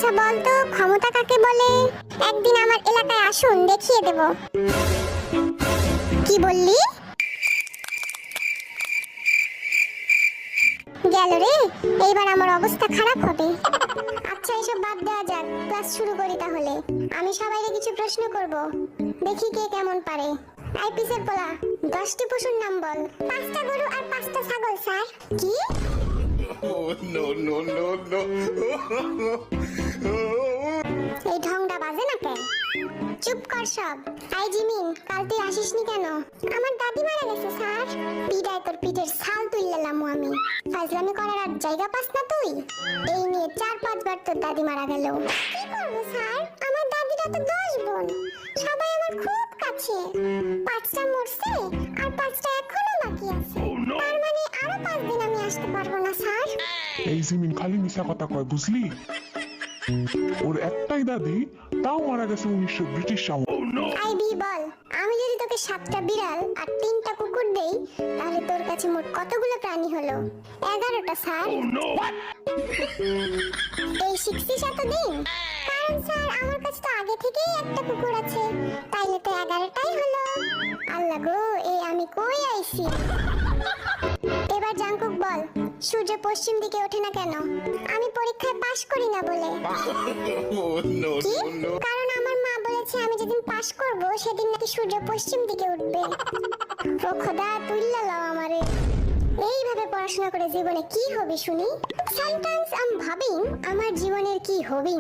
আচ্ছা বলতো ক্ষমতা কাকে বলে? একদিন আমার এলাকায় আসুন, দেখিয়ে দেব। কি বললি? গেল রে, এইবার আমার অবস্থা খারাপ হবে। আচ্ছা এসব বাদ দেওয়া যাক, ক্লাস শুরু করি তাহলে। আমি সবাইকে কিছু প্রশ্ন করব, দেখি কে কেমন পারে। এই পিছের পোলা, 10টি পশুর নাম বল। 5টা গরু আর 5টা ছাগল স্যার। কি? Oh, no, no, no, no. এই ঢংটা বাজে না কেন? চুপ কর সব। আই জিমিন, কাল তুই আসিসনি কেন? আমার দাদি মারা গেছে স্যার। পিটায় তোর পিঠের ছাল তুললাম আমি। ফাজলামি করার আর জায়গা পাস না তুই? এই নিয়ে 4-5 বার তোর দাদি মারা গেল। কি করবো স্যার, আমার দাদিরা তো 10 বোন, সবাই আমার খুব কাছে। 5টা মরছে আর 5টা এখনো বাকি আছে। তার মানে আরো 5 দিন আমি আসতে পারবো না স্যার। এই জিমিন খালি মিশা কথা কয়, বুঝলি? ওর একটাই দাদি, তাও মারা গেছে 1900 ব্রিটিশ আমলে। আইবি বল, আমি যদি তোকে 7টা বিড়াল আর 3টা কুকুর দেই, তাহলে তোর কাছে মোট কতগুলো প্রাণী হলো? 11টা স্যার। এই শিখছিস এতদিন? কারণ স্যার আমার কাছে তো আগে থেকেই একটা কুকুর আছে, তাইলে তো 11টাই হলো। আল্লাহ গো, এই আমি কই আইছি? এবার জাঙ্কুক বল, সূর্য পশ্চিম দিকে ওঠে না কেন? আমি পরীক্ষায় পাশ করি না বলে। Oh, no, কি? no, no. কারণ আমার মা বলেছে আমি যেদিন পাশ করব সেদিন নাকি সূর্য পশ্চিম দিকে উঠবে। ও খোদা, তুইল্লা লাও আমারে। এইভাবে পড়াশোনা করে জীবনে কি হবে শুনি? সামটাইমস আই এম ভাবিং আমার জীবনের কি হবে।